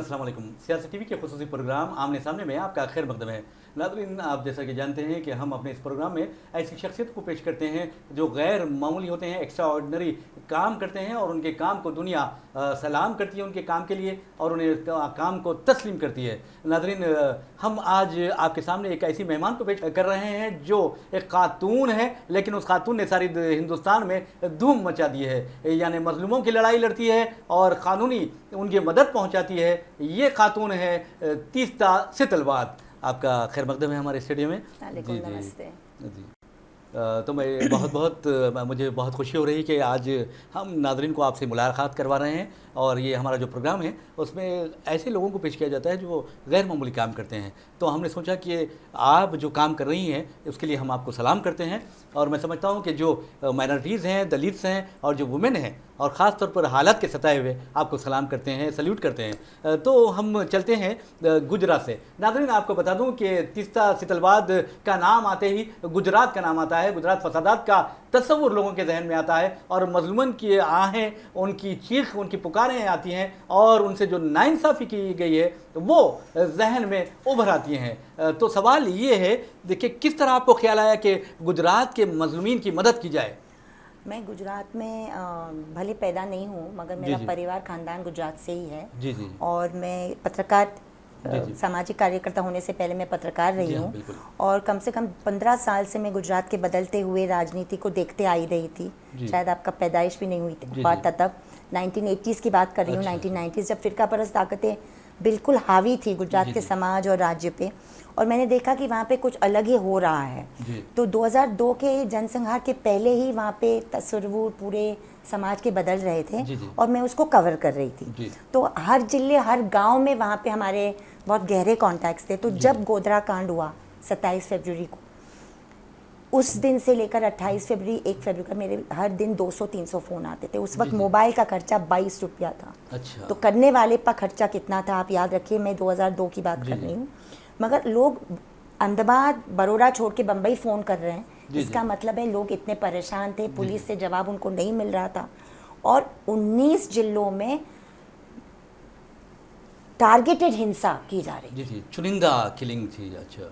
अस्सलाम वालेकुम। सियासत टीवी के खुसूसी प्रोग्राम आमने सामने में आपका खैर मकदम है। नाज़रीन, आप जैसा कि जानते हैं कि हम अपने इस प्रोग्राम में ऐसी शख्सियत को पेश करते हैं जो गैर मामूली होते हैं, एक्स्ट्रा ऑर्डिनरी काम करते हैं और उनके काम को दुनिया सलाम करती है उनके काम के लिए और उन्हें काम को तस्लीम करती है। नाज़रीन, हम आज आपके सामने एक ऐसी मेहमान को पेश कर रहे हैं जो एक खातून है, लेकिन उस खातून ने सारी हिंदुस्तान में धूम मचा दी है, यानी मजलूमों की लड़ाई लड़ती है और क़ानूनी उनकी मदद पहुंचाती है। ये खातून है तीस्ता सितलवाद। आपका खैर मकदम है हमारे स्टूडियो में। जी नमस्ते जी। तो मैं मुझे बहुत खुशी हो रही कि आज हम नाज़रीन को आपसे मुलाकात करवा रहे हैं और ये हमारा जो प्रोग्राम है उसमें ऐसे लोगों को पेश किया जाता है जो गैर मामूली काम करते हैं। तो हमने सोचा कि आप जो काम कर रही हैं उसके लिए हम आपको सलाम करते हैं और मैं समझता हूँ कि जो माइनॉरिटीज़ हैं, दलित्स हैं और जो वुमेन हैं और ख़ास तौर पर हालात के सताए हुए आपको सलाम करते हैं, सल्यूट करते हैं। तो हम चलते हैं गुजरात से। नाज़रीन, आपको बता दूं कि तीस्ता सितलवाद का नाम आते ही गुजरात का नाम आता है। गुजरात फसादात का तस्वुर लोगों के जहन में आता है और मजलूमन की आहें, उनकी चीख, उनकी पुकारें आती हैं और उनसे जो नाइंसाफ़ी की गई है वो जहन में उभर आती हैं। तो सवाल ये है, देखिए, किस तरह आपको ख्याल आया कि गुजरात के मजलूमीन की मदद की जाए? मैं गुजरात में भले पैदा नहीं हूँ मगर मेरा परिवार खानदान गुजरात से ही है। जी जी। और मैं पत्रकार सामाजिक कार्यकर्ता होने से पहले मैं पत्रकार रही हूँ और कम से कम 15 साल से मैं गुजरात के बदलते हुए राजनीति को देखते आई रही थी। शायद आपका पैदाइश भी नहीं हुई थी बात तब 1980s की बात कर रही हूँ। 1990s जब फिरका परस्त ताकतें बिल्कुल हावी थी गुजरात के समाज और राज्य पे और मैंने देखा कि वहाँ पे कुछ अलग ही हो रहा है। तो 2002 के जनसंहार के पहले ही वहाँ पे तस्वुर पूरे समाज के बदल रहे थे और मैं उसको कवर कर रही थी। तो हर जिले, हर गांव में वहाँ पे हमारे बहुत गहरे कॉन्टैक्ट्स थे। तो जब गोधरा कांड हुआ 27 फरवरी को, उस दिन से लेकर 28 फरवरी 1 फरवरी का मेरे हर दिन 200-300 फ़ोन आते थे। उस वक्त मोबाइल का खर्चा 22 रुपया था। अच्छा। तो करने वाले पर खर्चा कितना था आप याद रखिए। मैं 2002 की बात कर रही हूँ। मगर लोग अहमदाबाद, बड़ौदा छोड़ के बम्बई फ़ोन कर रहे हैं। इसका मतलब है लोग इतने परेशान थे, पुलिस से जवाब उनको नहीं मिल रहा था और 19 जिलों में टारगेटेड हिंसा की जा रही थी। चुनिंदा किलिंग थी। अच्छा,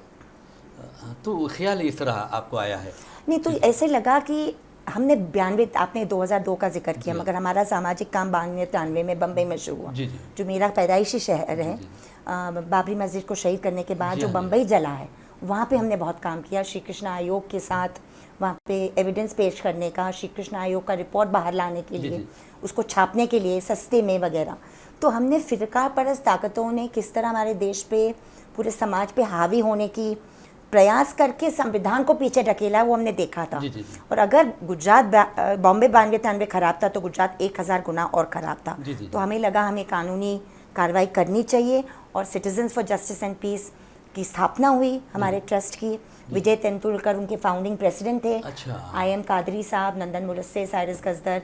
तो ख्याल इस तरह आपको आया है? नहीं, तो ऐसे लगा कि हमने 92, आपने 2002 का जिक्र किया, मगर हमारा सामाजिक काम 92-93 में बम्बई में शुरू हुआ, जो मेरा पैदाइशी शहर है। बाबरी मस्जिद को शहीद करने के बाद जो बम्बई जला है वहाँ पे हमने बहुत काम किया। श्री कृष्ण आयोग के साथ वहाँ पे एविडेंस पेश करने का, श्री कृष्ण आयोग का रिपोर्ट बाहर लाने के लिए, उसको छापने के लिए सस्ते में वगैरह। तो हमने फिरका परस्त ताकतों ने किस तरह हमारे देश पे, पूरे समाज पे हावी होने की प्रयास करके संविधान को पीछे ढकेला, वो हमने देखा था। और अगर गुजरात, बॉम्बे 92-93 खराब था तो गुजरात 1000 गुना और ख़राब था। तो हमें लगा हमें कानूनी कार्रवाई करनी चाहिए और Citizens for Justice and Peace की स्थापना हुई हमारे ट्रस्ट की। विजय तेंदुलकर उनके फाउंडिंग प्रेसिडेंट थे। IM कादरी साहब, नंदन मुलस्से, साइरस गजदर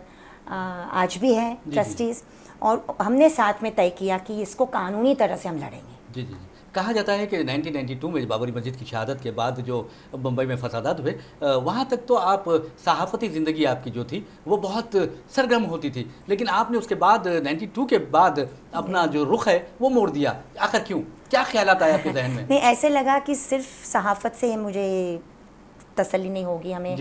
आज भी हैं ट्रस्टीज़। और हमने साथ में तय किया कि इसको कानूनी तरह से हम लड़ेंगे। जी। कहा जाता है कि 1992 में बाबरी मस्जिद की शहादत के बाद जो बम्बई में फसादात हुए, वहाँ तक तो आप सहाफ़ती ज़िंदगी आपकी जो थी वो बहुत सरगर्म होती थी, लेकिन आपने उसके बाद 92 के बाद अपना जो रुख है वो मोड़ दिया। आखिर क्यों? क्या ख्यालात आए आपके जहन में? नहीं, ऐसे लगा कि सिर्फ सहाफ़त से मुझे तसल्ली नहीं होगी, हमें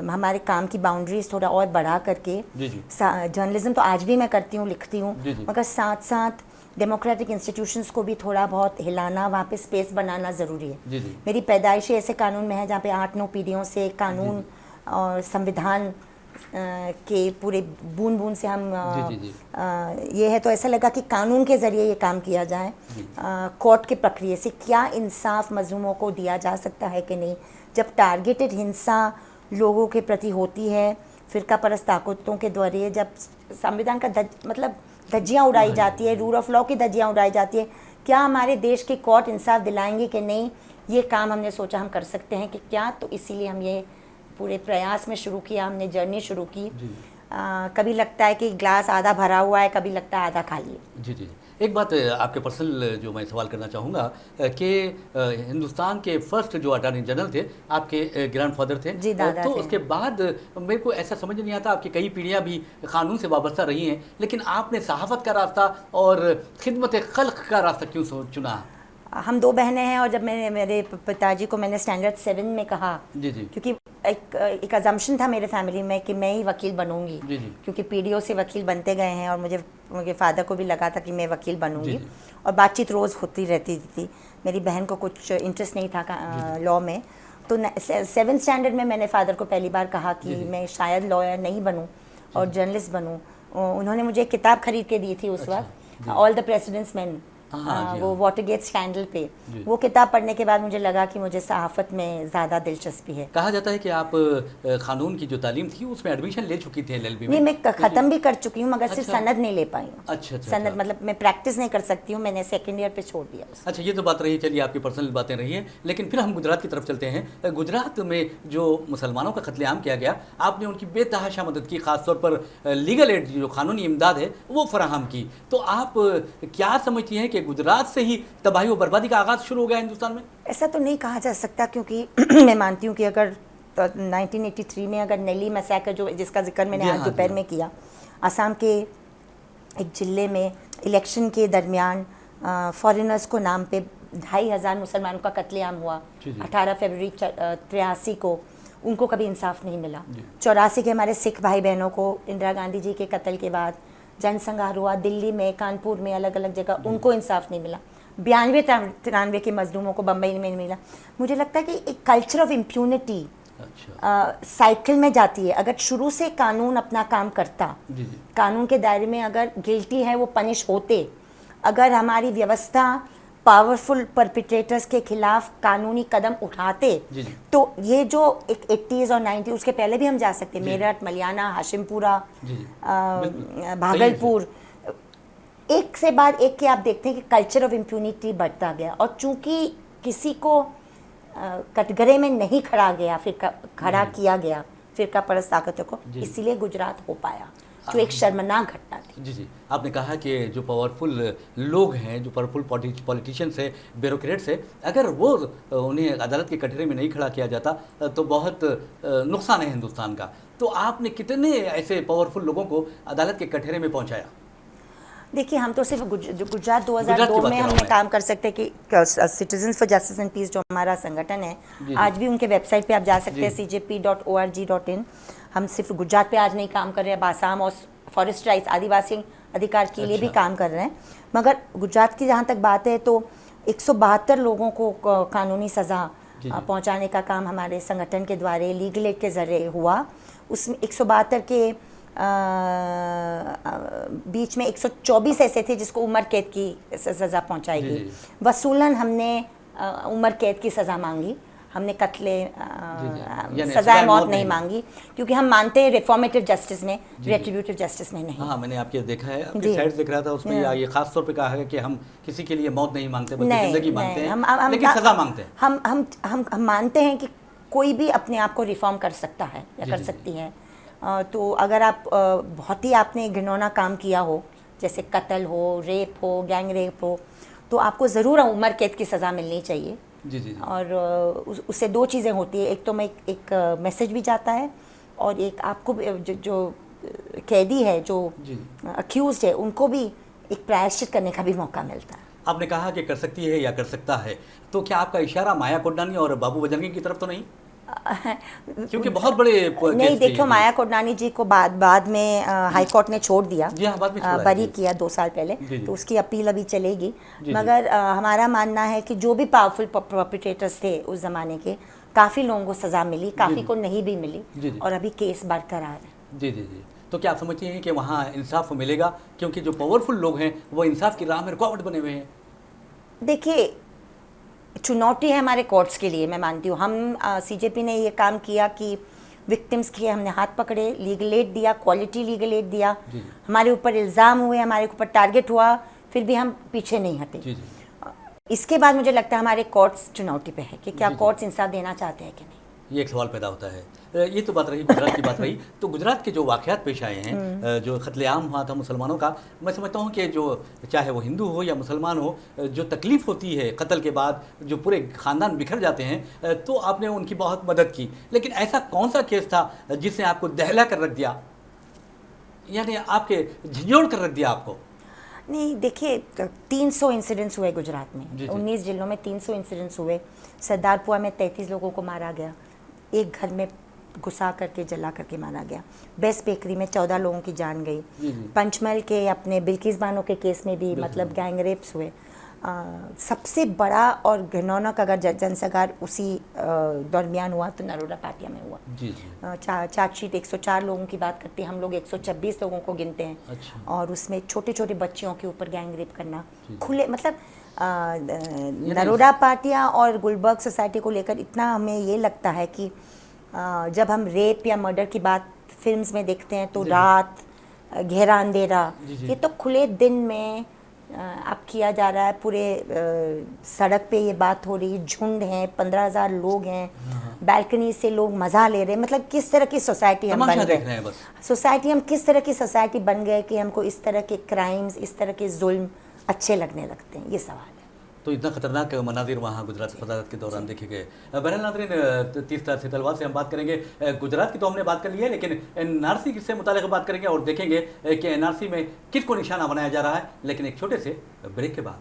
हमारे काम की बाउंड्रीज थोड़ा और बढ़ा करके, जर्नलिज्म तो आज भी मैं करती हूँ, लिखती हूँ, मगर साथ साथ डेमोक्रेटिक इंस्टीट्यूशंस को भी थोड़ा बहुत हिलाना, वहाँ पे स्पेस बनाना ज़रूरी है। मेरी पैदाइशी ऐसे कानून में है जहाँ पे 8-9 पीढ़ियों से कानून और संविधान के पूरे बूंद बूंद से हम ये है। तो ऐसा लगा कि कानून के ज़रिए ये काम किया जाए। कोर्ट के प्रक्रिया से क्या इंसाफ मजलूमों को दिया जा सकता है कि नहीं। जब टारगेटेड हिंसा लोगों के प्रति होती है, फिरका परस्त ताकतों के द्वारा, जब संविधान का मतलब धज्जियाँ उड़ाई जाती है, रूल ऑफ लॉ की धज्जियाँ उड़ाई जाती है, क्या हमारे देश के कोर्ट इंसाफ दिलाएंगे कि नहीं, ये काम हमने सोचा हम कर सकते हैं कि क्या। तो इसीलिए हम ये पूरे प्रयास में शुरू किया, हमने जर्नी शुरू की। कभी लगता है कि ग्लास आधा भरा हुआ है, कभी लगता है आधा खाली है। जी। एक बात आपके पर्सनल जो मैं सवाल करना चाहूँगा कि हिंदुस्तान के फर्स्ट जो अटॉर्नी जनरल थे आपके ग्रैंडफादर थे, जी दादा तो थे। उसके बाद मेरे को ऐसा समझ नहीं आता, आपकी कई पीढ़ियाँ भी कानून से वाबस्ता रही हैं, लेकिन आपने सहाफ़त का रास्ता और खिदमत खल्क़ का रास्ता क्यों चुना? हम 2 बहनें हैं और जब मैंने मेरे पिताजी को मैंने स्टैंडर्ड 7 में कहा, जी जी, क्योंकि एक अजम्पशन था मेरे फैमिली में कि मैं ही वकील बनूंगी, जी जी, क्योंकि पीढ़ियों से वकील बनते गए हैं और मुझे फादर को भी लगा था कि मैं वकील बनूंगी। जी जी, और बातचीत रोज़ होती रहती थी। मेरी बहन को कुछ इंटरेस्ट नहीं था लॉ में, तो 7th स्टैंडर्ड में मैंने फादर को पहली बार कहा कि मैं शायद लॉयर नहीं बनूं और जर्नलिस्ट बनूं। उन्होंने मुझे एक किताब खरीद के दी थी उस वक्त, ऑल द प्रेसिडेंट्स मैन, वो वाटरगेट स्कैंडल पे। वो किताब पढ़ने के बाद मुझे लगा कि मुझे सहाफ़त में ज़्यादा दिलचस्पी है। कहा जाता है कि आप कानून की जो तालीम थी उसमें एडमिशन ले चुकी थी LLB में। नहीं, मैं ख़त्म भी कर चुकी हूँ, मगर सिर्फ अच्छा। सनद नहीं ले पाई हूँ। अच्छा, सनद मतलब मैं प्रैक्टिस नहीं कर सकती हूँ, मैंने 2nd ईयर पे छोड़ दिया। अच्छा, ये तो बात रही, चलिए आपकी पर्सनल बातें रही हैं, लेकिन फिर हम गुजरात की तरफ चलते हैं। गुजरात में जो मुसलमानों का कत्लेआम किया गया, आपने उनकी बेतहाशा मदद की, खासतौर पर लीगल एड जो कानूनी इमदाद है वो फराहम की। तो आप क्या समझती हैं कि गुजरात से ही तबाही और बर्बादी का आगाज़ शुरू हो गया हिंदुस्तान में? ऐसा तो नहीं कहा जा सकता, क्योंकि मैं मानती हूँ कि अगर 1983 में अगर नेली मैसेकर जो जिसका जिक्र मैंने आज दोपहर में किया, असम के एक जिले में इलेक्शन के दरमियान फॉरेनर्स को नाम पे 2,500 मुसलमानों का कत्लेआम हुआ 18 फरवरी 83 को, उनको कभी इंसाफ नहीं मिला। 84 के हमारे सिख भाई बहनों को इंदिरा गांधी जी के कत्ल के बाद जनसंहार हुआ दिल्ली में, कानपुर में, अलग अलग जगह, उनको इंसाफ नहीं मिला। 92-93 के मजलूमों को बम्बई में नहीं मिला। मुझे लगता है कि एक कल्चर ऑफ इम्प्यूनिटी साइकिल में जाती है। अगर शुरू से कानून अपना काम करता, कानून के दायरे में अगर गिल्टी है वो पनिश होते, अगर हमारी व्यवस्था पावरफुल परपिट्रेटर्स के खिलाफ कानूनी कदम उठाते, तो ये जो एक 80s और 90s, उसके पहले भी हम जा सकते, मेरठ, मलियाना, हाशिमपुरा, भागलपुर, एक से बाद एक के आप देखते हैं कि कल्चर ऑफ इम्प्यूनिटी बढ़ता गया। और चूंकि किसी को कटघरे में नहीं खड़ा गया, फिर खड़ा किया गया फिरका परस्त ताकतों को, इसीलिए गुजरात हो पाया, जो एक शर्मनाक घटना थी। जी जी, आपने कहा कि जो पावरफुल लोग हैं, जो पावरफुल पॉलिटिशियंस है, ब्यूरोक्रेट्स है, अगर वो उन्हें अदालत के कटघरे में नहीं खड़ा किया जाता तो बहुत नुकसान है हिंदुस्तान का। तो आपने कितने ऐसे पावरफुल लोगों को अदालत के कटघरे में पहुंचाया? देखिए, हम तो सिर्फ गुजरात 2002 में हमने काम कर सकते हैं कि Citizens for Justice and Peace जो हमारा संगठन है, आज भी उनके वेबसाइट पे आप जा सकते हैं, cjp.org.in। हम सिर्फ गुजरात पे आज नहीं काम कर रहे हैं, आसाम और फॉरेस्ट राइट्स, आदिवासी अधिकार के लिए भी काम कर रहे हैं। मगर गुजरात की जहाँ तक बात है तो 172 लोगों को कानूनी सज़ा पहुँचाने का काम हमारे संगठन के द्वारा लीगल एड के ज़रिए हुआ। उसमें 172 के बीच में 124 ऐसे थे जिसको उम्र कैद की सज़ा पहुंचाई गई। वसूलन हमने उम्र कैद की सज़ा मांगी, हमने कत्ले सज़ाए मौत नहीं मांगी, क्योंकि हम मानते हैं रिफॉर्मेटिव जस्टिस में, रेट्रिब्यूटिव जस्टिस में नहीं। हाँ, मैंने आपके देखा है, आपकी साइड देख रहा था, उसमें ये खास तौर पे कहा है कि हम किसी के लिए मौत नहीं मांगते, बल्कि जिंदगी मांगते हैं, लेकिन सज़ा मांगते हैं। हम मानते हैं कि कोई भी अपने आप को रिफॉर्म कर सकता है या कर सकती है। तो अगर आप बहुत ही आपने घिनौना काम किया हो, जैसे कत्ल हो, रेप हो, गैंग रेप हो, तो आपको ज़रूर उम्र कैद की सज़ा मिलनी चाहिए। जी। और उससे 2 चीज़ें होती है, एक तो मैं एक मैसेज भी जाता है, और एक आपको जो कैदी है, जो अक्यूज्ड है, उनको भी एक प्रायश्चित करने का भी मौका मिलता है। आपने कहा कि कर सकती है या कर सकता है, तो क्या आपका इशारा माया कोडनानी और बाबू बजरंगी की तरफ तो नहीं? क्योंकि बहुत बड़े नहीं, देखो, माया कोडनानी जी को बाद में हाई कोर्ट ने छोड़ दिया, बरी किया 2 साल पहले, तो उसकी अपील अभी चलेगी। मगर हमारा मानना है कि जो भी पावरफुल परपिट्रेटर्स थे उस ज़माने के, काफ़ी लोगों को सज़ा मिली, काफ़ी को नहीं भी मिली, और अभी केस बरकरार है। जी। तो क्या आप समझती हैं कि वहाँ इंसाफ मिलेगा, क्योंकि जो पावरफुल लोग हैं वो इंसाफ की राह में रुकावट बने हुए हैं? देखिए, चुनौती है हमारे कोर्ट्स के लिए, मैं मानती हूँ। हम CJP ने ये काम किया कि विक्टिम्स के हमने हाथ पकड़े, लीगल एड दिया, क्वालिटी लीगल एड दिया, हमारे ऊपर इल्ज़ाम हुए, हमारे ऊपर टारगेट हुआ, फिर भी हम पीछे नहीं हटे। इसके बाद मुझे लगता है हमारे कोर्ट्स चुनौती पे है कि क्या कोर्ट्स इंसाफ देना चाहते हैं कि नहीं। ये एक सवाल पैदा होता है। ये तो बात रही गुजरात की बात रही, तो गुजरात के जो वाक़यात पेश आए हैं, जो कत्लेआम हुआ था मुसलमानों का, मैं समझता हूँ कि जो चाहे वो हिंदू हो या मुसलमान हो, जो तकलीफ़ होती है कत्ल के बाद, जो पूरे ख़ानदान बिखर जाते हैं, तो आपने उनकी बहुत मदद की। लेकिन ऐसा कौन सा केस था जिसने आपको दहला कर रख दिया, यानी आपके झंझोड़ कर रख दिया आपको? नहीं, देखिए 300 इंसिडेंट्स हुए गुजरात में, 19 जिलों में 300 इंसिडेंट्स हुए। सरदारपुरा में 33 लोगों को मारा गया, एक घर में घुसा करके जला करके मारा गया। बेस्ट बेकरी में 14 लोगों की जान गई। पंचमहल के अपने बिल्किस बानो के केस में भी मतलब गैंग रेप्स हुए। सबसे बड़ा और घिनौना का अगर जनसंहार उसी दरमियान हुआ तो नरोडा पाटिया में हुआ। चार्जशीट 104 लोगों की बात करती है, हम लोग 126 लोगों को गिनते हैं। अच्छा। और उसमें छोटे छोटे बच्चियों के ऊपर गैंग रेप करना खुले, मतलब नरोडा पाटिया और गुलबर्ग सोसाइटी को लेकर इतना हमें ये लगता है कि जब हम रेप या मर्डर की बात फिल्म्स में देखते हैं तो रात, गहरा अंधेरा, ये तो खुले दिन में अब किया जा रहा है। पूरे सड़क पे ये बात हो रही है, झुंड हैं, 15,000 लोग हैं, बैल्कनी से लोग मज़ा ले रहे हैं। मतलब किस तरह की सोसाइटी हम बन गए, सोसाइटी हम किस तरह की सोसाइटी बन गए कि हमको इस तरह के क्राइम्स, इस तरह के जुल्म अच्छे लगने लगते हैं, ये सवाल है। तो इतना खतरनाक मनाजिर वहाँ गुजरात सदारत के दौरान देखे गए। बहरहाल नाज़रीन, 30 तारीख से तलवार से हम बात करेंगे। गुजरात की तो हमने बात कर ली है, लेकिन NRC से मुतालिक बात करेंगे और देखेंगे कि NRC में किसको निशाना बनाया जा रहा है, लेकिन एक छोटे से ब्रेक के बाद।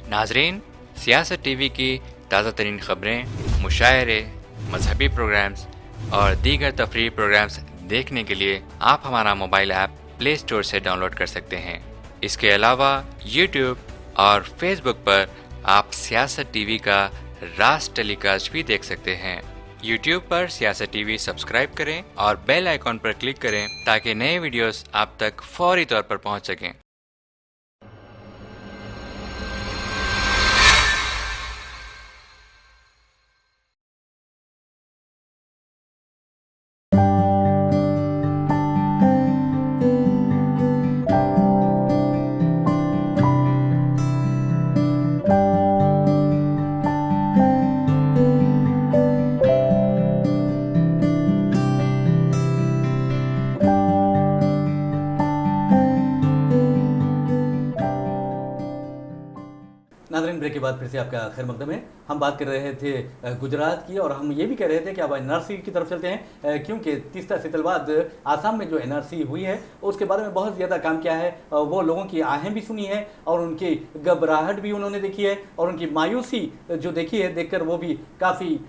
नाजरीन, सियासत टीवी की ताज़ा तरीन ख़बरें, मुशायरे, मजहबी प्रोग्राम्स और दीगर तफरीही प्रोग्राम्स देखने के लिए आप हमारा मोबाइल ऐप प्ले स्टोर से डाउनलोड कर सकते हैं। इसके अलावा यूट्यूब और फेसबुक पर आप सियासत टीवी का राज टेलीकास्ट भी देख सकते हैं। यूट्यूब पर सियासत टीवी सब्सक्राइब करें और बेल आइकॉन पर क्लिक करें ताकि नए वीडियोस आप तक फौरी तौर पर पहुंच सकें। नाज़रीन, ब्रेक के बाद फिर से आपका खैर मकदम है। हम बात कर रहे थे गुजरात की, और हम ये भी कह रहे थे कि अब NRC की तरफ चलते हैं, क्योंकि 30 सितल बाद आसाम में जो NRC हुई है उसके बारे में बहुत ज़्यादा काम किया है। वो लोगों की आहें भी सुनी है और उनकी घबराहट भी उन्होंने देखी है, और उनकी मायूसी जो देखी है, देखकर वो भी काफ़ी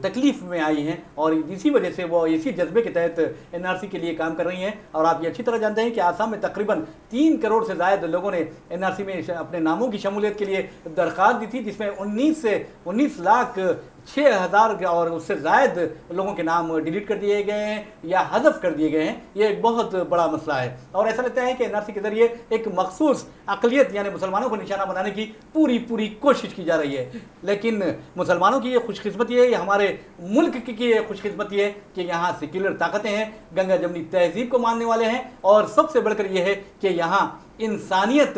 तकलीफ़ में आई हैं, और इसी वजह से वो इसी जज्बे के तहत NRC के लिए काम कर रही हैं। और आप ये अच्छी तरह जानते हैं कि आसाम में तकरीबन 3 करोड़ से ज़ायद लोगों ने NRC में अपने नामों की शमूलियत के लिए दरख्वास्त दी थी, जिसमें 19,06,000 और उससे ज़ायद लोगों के नाम डिलीट कर दिए गए हैं या हज़फ कर दिए गए हैं। ये एक बहुत बड़ा मसला है, और ऐसा लगता है कि NRC के ज़रिए एक मखसूस अक़लियत यानी मुसलमानों को निशाना बनाने की पूरी कोशिश की जा रही है। लेकिन मुसलमानों की ये खुशकिस्मती है, या हमारे मुल्क की ये खुशकिस्मती है कि यहाँ सेक्युलर ताकतें हैं, गंगा जमनी तहजीब को मानने वाले हैं, और सबसे बढ़कर यह है कि यहाँ इंसानियत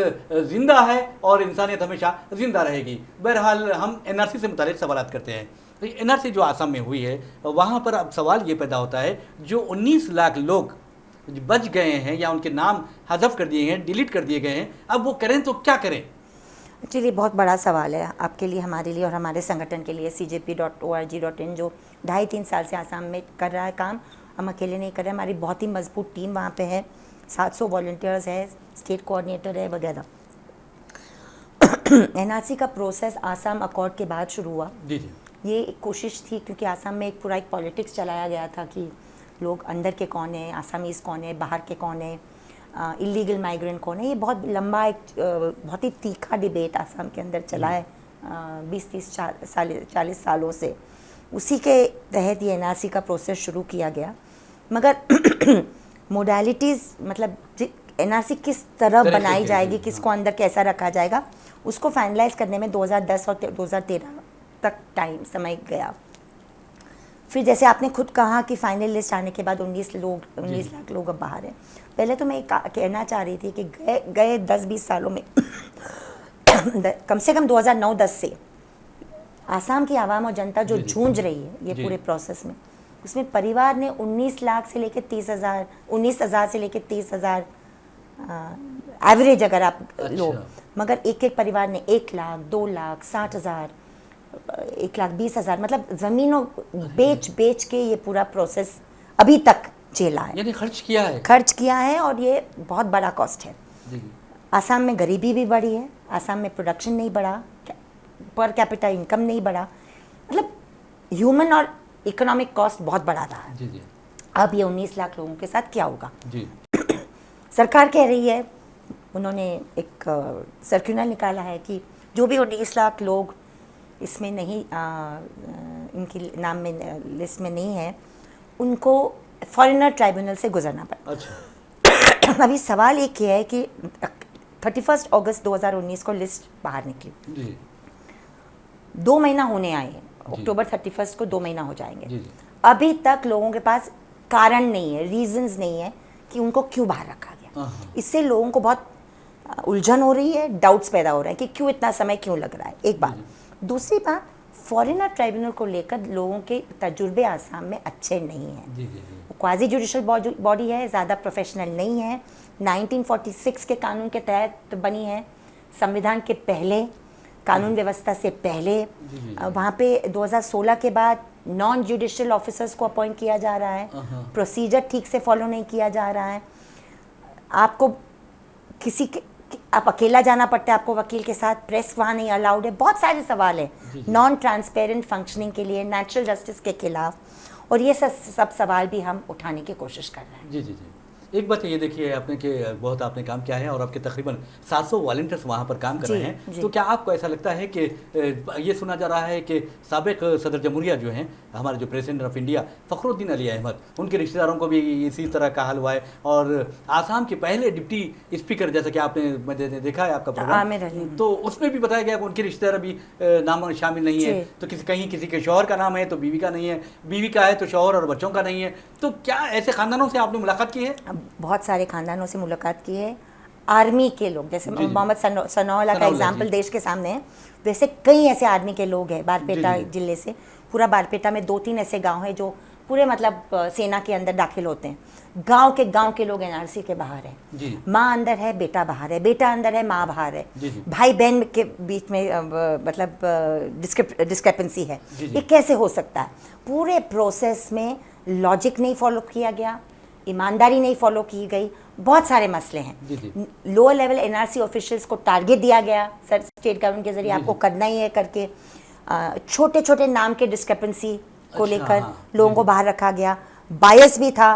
जिंदा है और इंसानियत हमेशा जिंदा रहेगी। बहरहाल हम NRC से मुतालिक सवाल करते हैं। तो NRC जो आसाम में हुई है, वहाँ पर अब सवाल ये पैदा होता है, जो 19 लाख लोग बच गए हैं या उनके नाम हज़फ कर दिए हैं, डिलीट कर दिए गए हैं, अब वो करें तो क्या करें? एक्चुअली बहुत बड़ा सवाल है आपके लिए, हमारे लिए और हमारे संगठन के लिए। CJP.org.in जो 2.5-3 साल से आसाम में कर रहा है काम, हम अकेले नहीं कर रहे, हमारी बहुत ही मजबूत टीम वहाँ पे है, 700 वॉलंटियर्स है, स्टेट कोऑर्डिनेटर है वगैरह। NRC का प्रोसेस आसाम अकॉर्ड के बाद शुरू हुआ। जी जी। ये एक कोशिश थी, क्योंकि आसाम में एक पूरा एक पॉलिटिक्स चलाया गया था कि लोग अंदर के कौन है, आसामीज़ कौन है, बाहर के कौन है, इलीगल माइग्रेंट कौन है। ये बहुत लंबा एक बहुत ही तीखा डिबेट आसाम के अंदर चला है 20-30-40 सालों से। उसी के तहत ये NRC का प्रोसेस शुरू किया गया, मगर मोडालिटीज़ मतलब एनआरसी किस तरह बनाई जाएगी, किसको अंदर कैसा रखा जाएगा, उसको फाइनलाइज करने में 2010 और 2013 तक समय गया। फिर जैसे आपने खुद कहा कि फाइनल लिस्ट आने के बाद 19 लाख लोग अब बाहर हैं। पहले तो मैं कहना चाह रही थी कि गए 10-20 सालों में कम से कम 2009-10 से आसाम की आवाम और जनता जो जूझ रही है ये पूरे प्रोसेस में, उसमें परिवार ने 19 लाख से लेकर 30,000, 19,000 से लेकर 30,000 एवरेज अगर आप लो, मगर एक एक परिवार ने 1 लाख, 2 लाख, 60,000, 1,20,000 मतलब ज़मीनों बेच के ये पूरा प्रोसेस अभी तक झेला है, यानी खर्च किया है और ये बहुत बड़ा कॉस्ट है। आसाम में गरीबी भी बढ़ी है, आसाम में प्रोडक्शन नहीं बढ़ा, पर कैपिटा इनकम नहीं बढ़ा, मतलब ह्यूमन और इकोनॉमिक कॉस्ट बहुत बड़ा रहा है। अब ये 19 लाख लोगों के साथ क्या होगा? सरकार कह रही है, उन्होंने एक सर्कुलर निकाला है कि जो भी 19 लाख लोग इसमें नहीं इनकी नाम में लिस्ट में नहीं है, उनको फॉरेनर ट्राइब्यूनल से गुजरना पड़ा। अच्छा। अभी सवाल एक ये है कि 31 अगस्त 2019 को लिस्ट बाहर निकली, 2 महीना होने आए हैं, अक्टूबर 31 को 2 महीना हो जाएंगे। अभी तक लोगों के पास कारण नहीं है, रीजंस नहीं है कि उनको क्यों बाहर रखा गया। इससे लोगों को बहुत उलझन हो रही है, डाउट्स पैदा हो रहे हैं कि क्यों इतना समय क्यों लग रहा है, एक बात। दूसरी बात, फॉरेनर ट्राइब्यूनल को लेकर लोगों के तजुर्बे आसाम में अच्छे नहीं हैं। क्वाजी जुडिशल बॉडी है, ज़्यादा प्रोफेशनल नहीं है, 1946 के कानून के तहत बनी है, संविधान के पहले, कानून व्यवस्था से पहले। वहाँ पे 2016 के बाद नॉन जुडिशियल ऑफिसर्स को अपॉइंट किया जा रहा है, प्रोसीजर ठीक से फॉलो नहीं किया जा रहा है, आपको आप अकेला जाना पड़ता है आपको वकील के साथ, प्रेस वहाँ नहीं अलाउड है, बहुत सारे सवाल हैं नॉन ट्रांसपेरेंट फंक्शनिंग के लिए, नेचुरल जस्टिस के खिलाफ, और ये सब सवाल भी हम उठाने की कोशिश कर रहे हैं। एक बात ये देखिए आपने कि बहुत आपने काम किया है और आपके तकरीबन 700 वॉलंटियर्स वहाँ पर काम कर रहे हैं, तो क्या आपको ऐसा लगता है कि ये सुना जा रहा है कि साबिक सदर जमहूरिया जो हैं, हमारे जो president of India Fakhruddin Ali Ahmed, उनके रिश्तेदारों को भी इसी तरह का हाल हुआ है, और आसाम के पहले डिप्टी स्पीकर, जैसा कि आपने देखा है आपका प्रोग्राम, तो उसमें भी बताया गया कि उनके रिश्तेदार अभी नाम शामिल नहीं है, तो कहीं किसी के शौहर का नाम है तो बीवी का नहीं है, बीवी का है तो शौहर और बच्चों का नहीं है। तो क्या ऐसे ख़ानदानों से आपने मुलाकात की है? बहुत सारे खानदानों से मुलाकात की है। आर्मी के लोग, जैसे मोहम्मद सनाउल्लाह का एग्जाम्पल देश के सामने है, वैसे कई ऐसे आर्मी के लोग हैं बारपेटा जिले से। पूरा बारपेटा में 2-3 ऐसे गांव हैं जो पूरे मतलब सेना के अंदर दाखिल होते हैं। गांव के लोग एनआरसी के बाहर हैं, माँ अंदर है, बेटा बाहर है, बेटा अंदर है, माँ बाहर है, भाई बहन के बीच में मतलब डिस्क्रिपेंसी है। ये कैसे हो सकता है? पूरे प्रोसेस में लॉजिक नहीं फॉलो किया गया, ईमानदारी नहीं फॉलो की गई, बहुत सारे मसले हैं। लोअर लेवल एनआरसी ऑफिशियल्स को टारगेट दिया गया सर स्टेट गवर्नमेंट के जरिए, आपको करना ही है करके, छोटे छोटे नाम के डिस्क्रिपेंसी को लेकर लोगों को बाहर रखा गया। बायस भी था,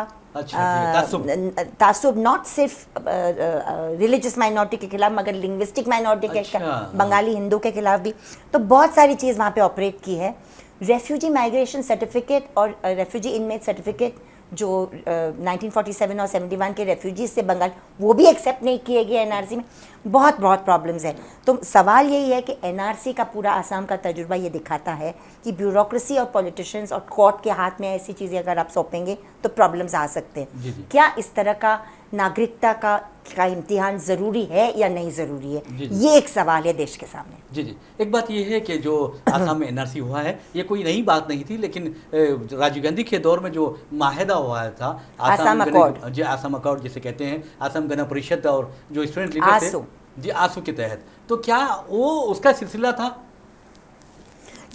तासुब नॉट सिर्फ रिलीजियस माइनॉरिटी के खिलाफ मगर लिंग्विस्टिक माइनॉरिटी के बंगाली हिंदू के खिलाफ भी, तो बहुत सारी चीज़ वहाँ पे ऑपरेट की है। रेफ्यूजी माइग्रेशन सर्टिफिकेट और रेफ्यूजी इनमेट सर्टिफिकेट जो 1947 और 71 के रेफ्यूजीज से बंगाल, वो भी एक्सेप्ट नहीं किए गए एनआरसी में। बहुत प्रॉब्लम्स हैं। तो सवाल यही है कि एनआरसी का पूरा आसाम का तजुर्बा ये दिखाता है कि ब्यूरोक्रेसी और पॉलिटिशियंस और कोर्ट के हाथ में ऐसी चीज़ें अगर आप सौंपेंगे तो प्रॉब्लम्स आ सकते हैं। क्या इस तरह का नागरिकता का इम्तिहान ज़रूरी है या नहीं ज़रूरी है? ये एक सवाल है देश के सामने। एक बात ये है कि जो आसाम में एनआरसी हुआ है ये कोई नई बात नहीं थी, लेकिन राजीव गांधी के दौर में जो माहिदा हुआ था आसाम अकॉर्ड, आसाम अकॉर्ड जिसे कहते हैं, आसाम गण परिषद और जो स्टूडेंट लीडर थे आसू के तहत, तो क्या वो उसका सिलसिला था?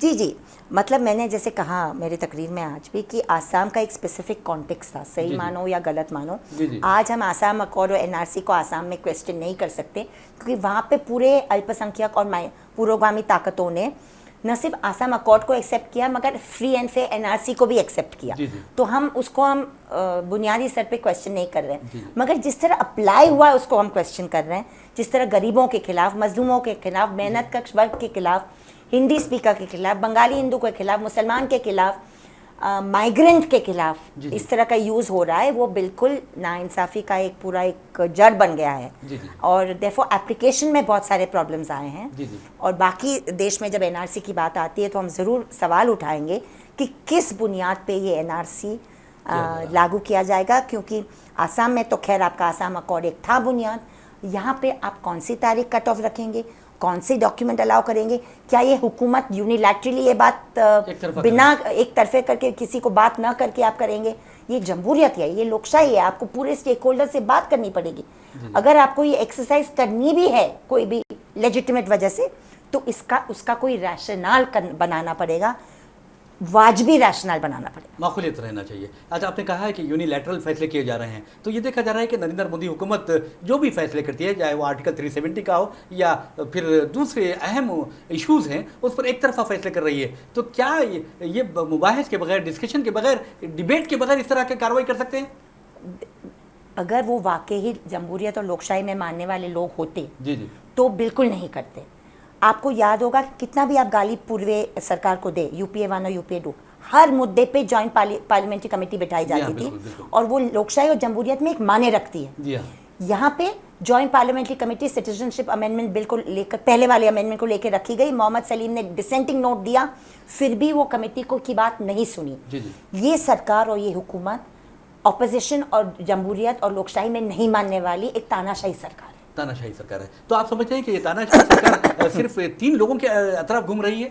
जी, मतलब मैंने जैसे कहा मेरी तकरीर में आज भी कि आसाम का एक स्पेसिफिक कॉन्टेक्स्ट था, सही मानो या गलत मानो। आज हम आसाम अकॉर्ड और एनआरसी को आसाम में क्वेश्चन नहीं कर सकते, क्योंकि वहाँ पे पूरे अल्पसंख्यक और पुरोगामी ताकतों ने न सिर्फ आसाम अकॉर्ड को एक्सेप्ट किया मगर फ्री एंड फेयर एनआरसी को भी एक्सेप्ट किया। तो हम उसको बुनियादी स्तर पे क्वेश्चन नहीं कर रहे हैं, मगर जिस तरह अप्लाई हुआ है उसको हम क्वेश्चन कर रहे हैं। जिस तरह गरीबों के खिलाफ, मजलूमों के खिलाफ, मेहनत कश वर्ग के खिलाफ, हिंदी स्पीकर के खिलाफ, बंगाली हिंदू के खिलाफ, मुसलमान के खिलाफ, माइग्रेंट के खिलाफ इस तरह का यूज़ हो रहा है, वो बिल्कुल नाइंसाफ़ी का एक पूरा एक जड़ बन गया है। और देयरफॉर एप्लीकेशन में बहुत सारे प्रॉब्लम्स आए हैं। और बाकी देश में जब एनआरसी की बात आती है तो हम ज़रूर सवाल उठाएंगे कि किस बुनियाद पे ये एनआरसी लागू किया जाएगा, क्योंकि आसाम में तो खैर आपका आसाम अकॉर्ड एक था बुनियाद, यहाँ पे आप कौन सी तारीख कट ऑफ रखेंगे, कौन से डॉक्यूमेंट अलाउ करेंगे? क्या ये हुकूमत यूनिलैटरली ये बात बिना एक तरफे करके किसी को बात ना करके आप करेंगे? ये जमहूरियत है, ये लोकशाही है, आपको पूरे स्टेक होल्डर से बात करनी पड़ेगी। अगर आपको ये एक्सरसाइज करनी भी है कोई भी लेजिटिमेट वजह से, तो उसका कोई रैशनल बनाना पड़ेगा, वाजबी रैशनल बनाना पड़ेगा, माकूलियत रहना चाहिए। अच्छा, आपने कहा है कि यूनिलैटरल फैसले किए जा रहे हैं, तो ये देखा जा रहा है कि नरेंद्र मोदी हुकूमत जो भी फैसले करती है, चाहे वो आर्टिकल 370 का हो या फिर दूसरे अहम इश्यूज़ हैं, उस पर एक तरफा फैसले कर रही है। तो क्या ये मुबाहिस के बगैर, डिस्कशन के बगैर, डिबेट के बगैर इस तरह की कार्रवाई कर सकते हैं? अगर वो वाकई ही जमहूरियत और लोकशाही में मानने वाले लोग होते तो बिल्कुल नहीं करते। आपको याद होगा कितना भी आप गाली पूर्व सरकार को दे, यूपीए 1 और यूपीए 2, हर मुद्दे पे जॉइंट पार्लियामेंट्री कमेटी बिठाई जाती थी, और वो लोकशाही और जमहूरियत में एक माने रखती है। यहाँ पे joint parliamentary committee citizenship amendment bill को लेकर, पहले वाले अमेंडमेंट को लेकर रखी गई। मोहम्मद सलीम ने डिसेंटिंग नोट दिया, फिर भी वो कमेटी को की बात नहीं सुनी। ये सरकार और ये हुकूमत ऑपोजिशन और जमहूरियत और लोकशाही में नहीं मानने वाली एक तानाशाही सरकार है। तानाशाही सरकार है। तो आप समझते हैं कि ये तानाशाही सरकार सिर्फ 3 लोगों के अतराफ घूम रही है?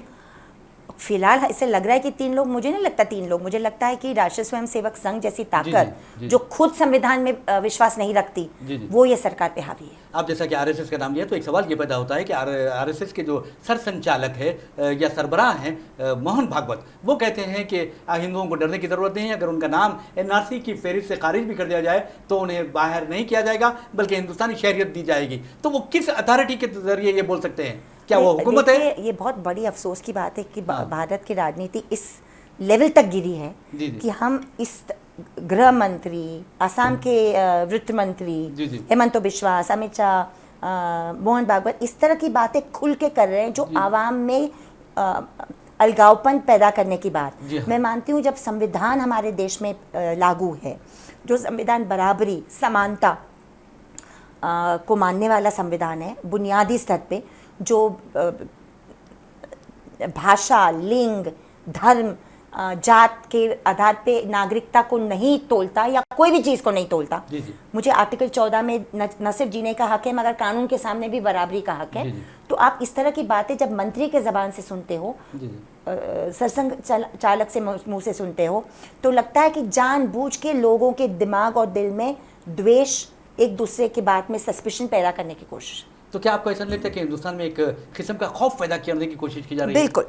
फिलहाल ऐसे लग रहा है कि 3 लोग, मुझे नहीं लगता 3 लोग, मुझे लगता है कि राष्ट्रीय स्वयंसेवक संघ जैसी ताकत जो खुद संविधान में विश्वास नहीं रखती, वो ये सरकार पे हावी है। आप जैसा कि आरएसएस का नाम लिया, तो एक सवाल ये पैदा होता है कि आरएसएस के जो सरसंचालक है या सरबराह हैं मोहन भागवत, वो कहते हैं कि हिंदुओं को डरने की ज़रूरत नहीं है, अगर उनका नाम एनआरसी की फेहरिस्त से खारिज भी कर दिया जाए तो उन्हें बाहर नहीं किया जाएगा, बल्कि हिंदुस्तानी शहरियत दी जाएगी। तो वो किस अथॉरिटी के जरिए ये बोल सकते हैं? क्या वो हुकूमत है? ये बहुत बड़ी अफसोस की बात है कि भारत की राजनीति इस लेवल तक गिरी है कि हम इस गृह मंत्री, आसाम के वित्त मंत्री हेमंत बिश्वास, अमित शाह, मोहन भागवत इस तरह की बातें खुल के कर रहे हैं जो आवाम में अलगावपन पैदा करने की बात। मैं मानती हूँ जब संविधान हमारे देश में लागू है, जो संविधान बराबरी, समानता को मानने वाला संविधान है, बुनियादी स्तर पे जो भाषा, लिंग, धर्म, जात के आधार पे नागरिकता को नहीं तोलता या कोई भी चीज़ को नहीं तोलता। मुझे आर्टिकल 14 में न सिर्फ जीने का हक है मगर कानून के सामने भी बराबरी का हक है। तो आप इस तरह की बातें जब मंत्री के ज़बान से सुनते हो, सरसंघ चालक से मुंह से सुनते हो, तो लगता है कि जानबूझ के लोगों के दिमाग और दिल में द्वेष, एक दूसरे की बात में सस्पिशन पैदा करने की कोशिश। तो क्या आपको ऐसा नहीं लगता कि हिंदुस्तान में एक किस्म का खौफ पैदा करने की कोशिश की जा रही है? बिल्कुल।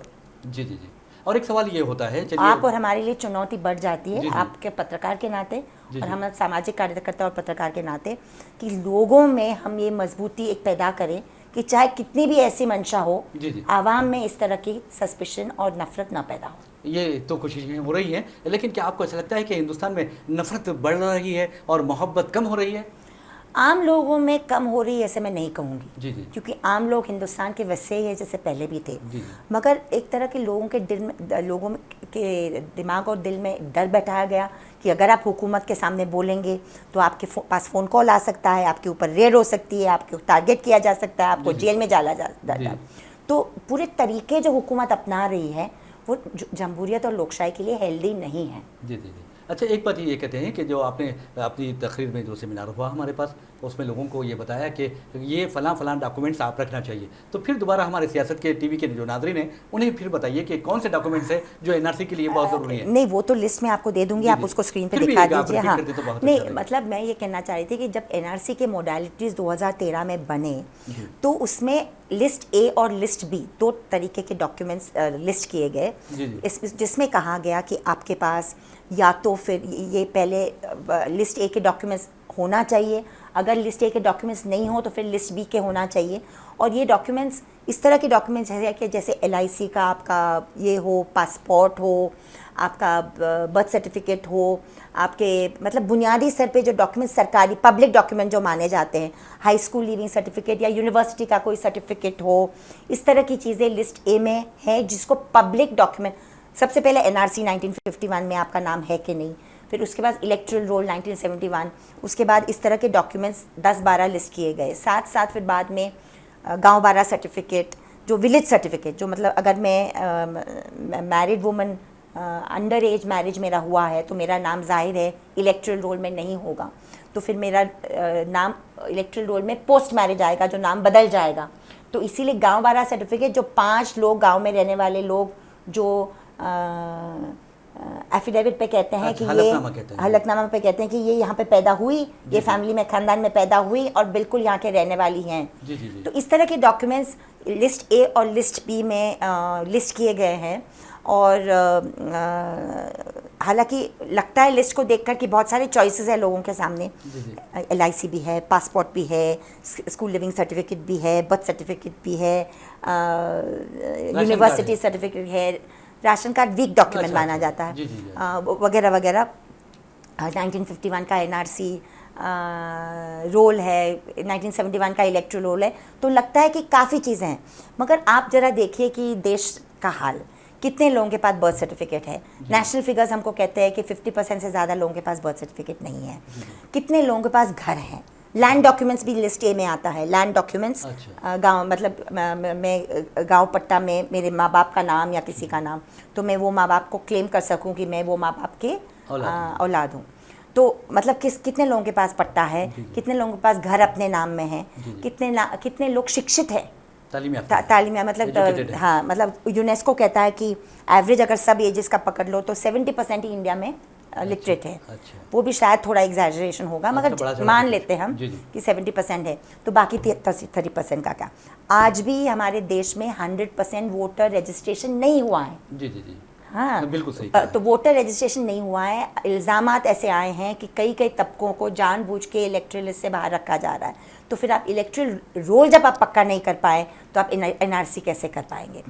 जी। और एक सवाल ये होता है, चलिए, आप और हमारे लिए चुनौती बढ़ जाती है, आपके पत्रकार के नाते और हम सामाजिक कार्यकर्ता और पत्रकार के नाते, कि लोगों में हम ये मजबूती एक पैदा करें कि चाहे कितनी भी ऐसी मंशा हो, आवाम में इस तरह की सस्पिशन और नफरत ना पैदा हो। ये तो कोशिशें हो रही हैं, लेकिन क्या आपको ऐसा लगता है कि हिंदुस्तान में नफरत बढ़ रही है और मोहब्बत कम हो रही है? आम लोगों में कम हो रही है ऐसे मैं नहीं कहूँगी, क्योंकि आम लोग हिंदुस्तान के वैसे ही है जैसे पहले भी थे, मगर एक तरह के लोगों के दिमाग और दिल में डर बैठाया गया कि अगर आप हुकूमत के सामने बोलेंगे तो आपके पास फ़ोन कॉल आ सकता है, आपके ऊपर रेड हो सकती है, आपको टारगेट किया जा सकता है, आपको जेल में डाला जाता है। तो पूरे तरीके जो हुकूमत अपना रही है वो जमहूरियत और लोकशाही के लिए हेल्दी नहीं है। अच्छा, एक बात ये कहते हैं कि जो आपने अपनी तकरीर में जो सेमिनार हुआ हमारे पास, उसमें लोगों को ये बताया कि ये फ़लाँ डॉक्यूमेंट्स आप रखना चाहिए, तो फिर दोबारा हमारे सियासत के टीवी के जो नाज़रीन हैं उन्हें फिर बताइए कि कौन से डॉक्यूमेंट्स हैं जो एनआरसी के लिए बहुत ज़रूरी है। नहीं, वो तो लिस्ट में आपको दे दूंगी, आप उसको स्क्रीन पे दिखा दीजिए। हाँ, नहीं, मतलब मैं ये कहना चाह रही थी कि जब एनआरसी के मोडालिटीज़ 2013 में बने तो उसमें लिस्ट ए और लिस्ट बी 2 तरीके के डॉक्यूमेंट्स लिस्ट किए गए, जिसमें कहा गया कि आपके पास या तो फिर ये पहले लिस्ट ए के डॉक्यूमेंट्स होना चाहिए, अगर लिस्ट ए के डॉक्यूमेंट्स नहीं हो तो फिर लिस्ट बी के होना चाहिए। और ये डॉक्यूमेंट्स इस तरह के डॉक्यूमेंट्स हैं कि जैसे LIC का आपका ये हो, पासपोर्ट हो, आपका बर्थ सर्टिफिकेट हो, आपके मतलब बुनियादी स्तर पे जो डॉक्यूमेंट सरकारी पब्लिक डॉक्यूमेंट जो माने जाते हैं, हाई स्कूल लीविंग सर्टिफिकेट या यूनिवर्सिटी का कोई सर्टिफिकेट हो, इस तरह की चीज़ें लिस्ट ए में है जिसको पब्लिक डॉक्यूमेंट सबसे पहले एनआरसी 1951 में आपका नाम है कि नहीं, फिर उसके बाद इलेक्टोरल रोल 1971, उसके बाद इस तरह के डॉक्यूमेंट्स 10-12 लिस्ट किए गए। साथ साथ फिर बाद में गांव बारा सर्टिफिकेट, जो विलेज सर्टिफिकेट, जो मतलब अगर मैं married woman under as marriage मेरा हुआ है तो मेरा नाम जाहिर है इलेक्टोरल रोल में नहीं होगा, तो फिर मेरा नाम इलेक्टोरल रोल में पोस्ट मैरिज आएगा, जो नाम बदल जाएगा। तो इसीलिए गांव बारा सर्टिफिकेट, जो 5 लोग गांव में रहने वाले लोग जो एफिडेविट पे कहते हैं कि ये हलफनामा पे कहते हैं कि ये यहाँ पे पैदा हुई, ये फैमिली में खानदान में पैदा हुई और बिल्कुल यहाँ के रहने वाली हैं। तो इस तरह के डॉक्यूमेंट्स लिस्ट ए और लिस्ट बी में लिस्ट किए गए हैं। और हालांकि लगता है लिस्ट को देखकर कि बहुत सारे चॉइसेस है लोगों के सामने। LIC भी है, पासपोर्ट भी है, स्कूल लिविंग सर्टिफिकेट भी है, बर्थ सर्टिफिकेट भी है, यूनिवर्सिटी सर्टिफिकेट है, राशन कार्ड वीक डॉक्यूमेंट माना जाता है, वगैरह वगैरह। 1951 का NRC रोल है, 1971 का इलेक्टोरल रोल है। तो लगता है कि काफ़ी चीज़ें हैं, मगर आप ज़रा देखिए कि देश का हाल, कितने लोगों के पास बर्थ सर्टिफिकेट है। नेशनल फिगर्स हमको कहते हैं कि 50% से ज़्यादा लोगों के पास बर्थ सर्टिफिकेट नहीं है। कितने लोगों के पास घर हैं। लैंड डॉक्यूमेंट्स भी लिस्ट ए में आता है। लैंड डॉक्यूमेंट्स, गांव मतलब मैं गांव पट्टा में मेरे माँ बाप का नाम या किसी का नाम, तो मैं वो माँ बाप को क्लेम कर सकूं कि मैं वो माँ बाप के औलाद हूँ। तो मतलब कितने लोगों के पास पट्टा है, कितने लोगों के पास घर अपने नाम में है, कितने लोग शिक्षित है, तालीम मतलब हाँ, मतलब यूनेस्को कहता है कि एवरेज अगर सब एजेस का पकड़ लो तो 70% ही इंडिया में लिटरेट है। वो भी शायद थोड़ा एग्जैजरेशन होगा, मगर मान लेते हैं हम कि 70% है, तो बाकी 30% का क्या। आज भी हमारे देश में 100% वोटर रजिस्ट्रेशन नहीं हुआ है। हाँ, बिल्कुल सही। तो वोटर रजिस्ट्रेशन नहीं हुआ है। इल्ज़ामात ऐसे आए हैं कि कई कई को जानबूझ के इलेक्टोरल लिस्ट से बाहर रखा जा रहा है। तो फिर आप इलेक्टोरल रोल जब आप पक्का नहीं कर पाए तो आप NRC कैसे कर पाएंगे।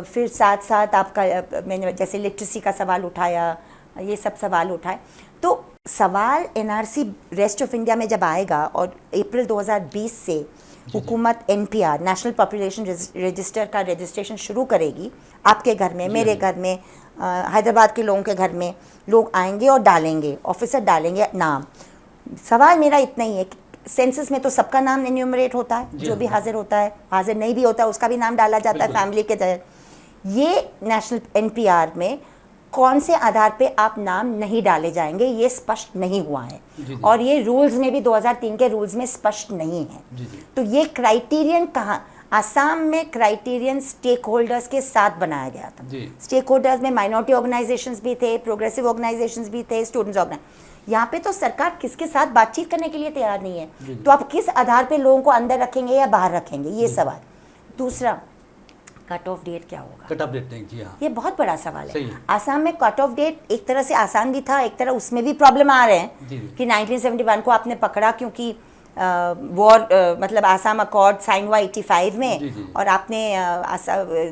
फिर साथ साथ आपका, मैंने जैसे लिटरेसी का सवाल उठाया, ये सब सवाल उठाए, तो सवाल NRC रेस्ट ऑफ इंडिया में जब आएगा और अप्रैल 2020 से हुकूमत NPR नेशनल पॉपुलेशन रजिस्टर का रजिस्ट्रेशन शुरू करेगी, आपके घर में, मेरे घर में, हैदराबाद के लोगों के घर में लोग आएंगे और डालेंगे, ऑफिसर डालेंगे नाम। सवाल मेरा इतना ही है कि सेंसस में तो सबका नाम एन्यूमरेट होता है, जो भी हाजिर होता है, हाजिर नहीं भी होता है उसका भी नाम डाला जाता है फैमिली के तहत। ये नेशनल NPR में कौन से आधार पे आप नाम नहीं डाले जाएंगे ये स्पष्ट नहीं हुआ है। और ये रूल्स में भी 2003 के रूल्स में स्पष्ट नहीं है। तो ये क्राइटेरियन कहाँ, आसाम में क्राइटेरियन स्टेक होल्डर्स के साथ बनाया गया था। स्टेक होल्डर्स में माइनॉरिटी ऑर्गेनाइजेशंस भी थे, प्रोग्रेसिव ऑर्गेनाइजेशंस भी थे, स्टूडेंट्स ऑर्गेनाइजेशन। यहाँ पे तो सरकार किसके साथ बातचीत करने के लिए तैयार नहीं है। तो आप किस आधार पे लोगों को अंदर रखेंगे या बाहर रखेंगे, ये सवाल। दूसरा, कट ऑफ डेट क्या होगा। कट ऑफ डेट नहीं, जी हाँ, ये बहुत बड़ा सवाल है। आसाम में कट ऑफ डेट एक तरह से आसान भी था, एक तरह उसमें भी प्रॉब्लम आ रहे हैं कि 1971 को आपने पकड़ा क्योंकि वॉर मतलब आसाम अकॉर्ड साइन हुआ 85 में, और आपने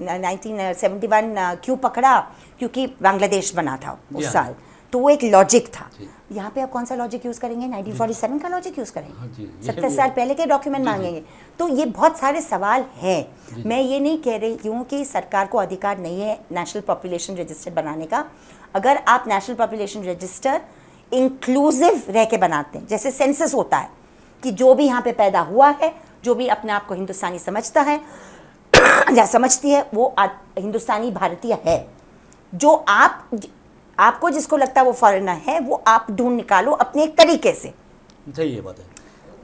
1971 क्यों पकड़ा, क्योंकि बांग्लादेश बना था उस साल, तो वो एक लॉजिक था। यहाँ पे आप कौन सा लॉजिक यूज़ करेंगे, 1947 का लॉजिक यूज़ करेंगे, 70 साल पहले के डॉक्यूमेंट मांगेंगे। तो ये बहुत सारे सवाल हैं। मैं ये नहीं कह रही हूँ कि सरकार को अधिकार नहीं है नेशनल पॉपुलेशन रजिस्टर बनाने का। अगर आप नेशनल पॉपुलेशन रजिस्टर इंक्लूसिव रह के बनाते हैं, जैसे सेंसस होता है कि जो भी यहाँ पे पैदा हुआ है, जो भी अपने आप को हिंदुस्तानी समझता है या समझती है, वो हिंदुस्तानी भारतीय है। जो आपको जिसको लगता है वो फॉरेनर है, वो आप ढूंढ निकालो अपने एक तरीके से। सही है बात है।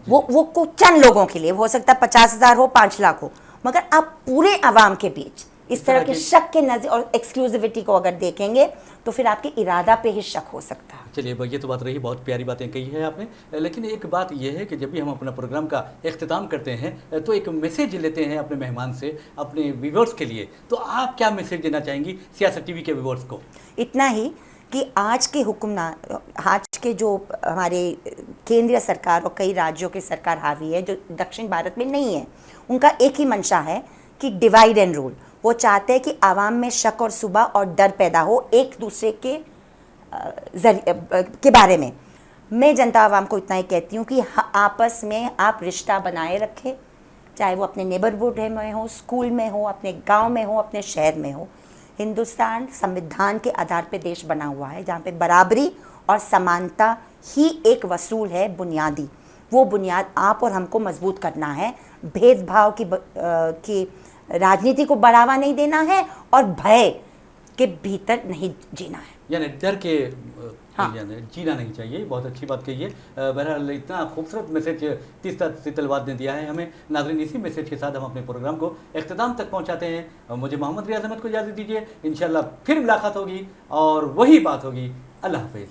वो कुछ चंद लोगों के लिए हो सकता है, 50,000 हो, 5 लाख हो, मगर आप पूरे आवाम के बीच इस तरह के शक के नजर और एक्सक्लूसिविटी को अगर देखेंगे तो फिर आपके इरादा पे ही शक हो सकता है। चलिए, ये तो बात रही, बहुत प्यारी बातें कही है आपने। लेकिन एक बात यह है कि जब भी हम अपना प्रोग्राम का इख्तिताम करते हैं तो एक मैसेज लेते हैं अपने मेहमान से, अपने व्यूअर्स के लिए। तो आप क्या मैसेज देना चाहेंगी सियासत टीवी के व्यूअर्स को? इतना ही कि आज के हुक्मरान, आज के जो हमारे केंद्रीय सरकार और कई राज्यों की सरकार हावी है, जो दक्षिण भारत में नहीं है, उनका एक ही मंशा है कि डिवाइड एंड रूल। वो चाहते हैं कि आवाम में शक और सुबह और डर पैदा हो एक दूसरे के बारे में। मैं जनता आवाम को इतना ही कहती हूँ कि आपस में आप रिश्ता बनाए रखें, चाहे वो अपने नेबरहुड में हो, स्कूल में हो, अपने गांव में हो, अपने शहर में हो। हिंदुस्तान संविधान के आधार पे देश बना हुआ है, जहाँ पे बराबरी और समानता ही एक वसूल है बुनियादी। वो बुनियाद आप और हमको मजबूत करना है। भेदभाव की राजनीति को बढ़ावा नहीं देना है और भय के भीतर नहीं जीना है, यानी डर के हाँ। जीना नहीं चाहिए। बहुत अच्छी बात कही है। बहरहाल इतना खूबसूरत मैसेज तीस्ता शीतलवाद ने दिया है हमें। नाज़रीन, इसी मैसेज के साथ हम अपने प्रोग्राम को इख्तिताम तक पहुंचाते हैं। मुझे मोहम्मद रियाज अहमद को इजाज़त दीजिए। इंशाल्लाह फिर मुलाकात होगी और वही बात होगी। अल्लाह हाफिज़।